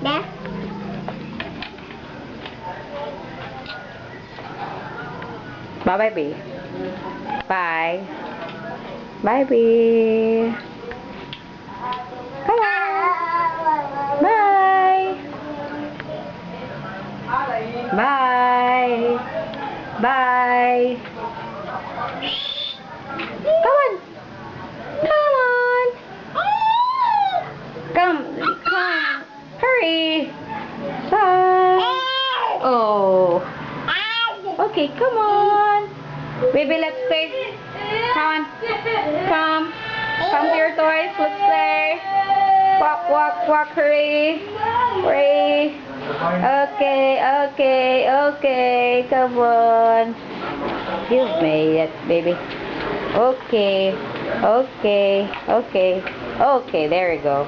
There. Bye, baby. Bye. Bye, baby. Come on. Bye. Bye. Bye. Shh. Come on. Come on. Come. Hurry. Bye. Oh. Okay, come on. Baby, let's play. Come on. Come. Come to your toys. Let's play. Walk, walk, walk. Hurry. Hurry. Okay. Come on. You've made it, baby. Okay. Okay. There we go.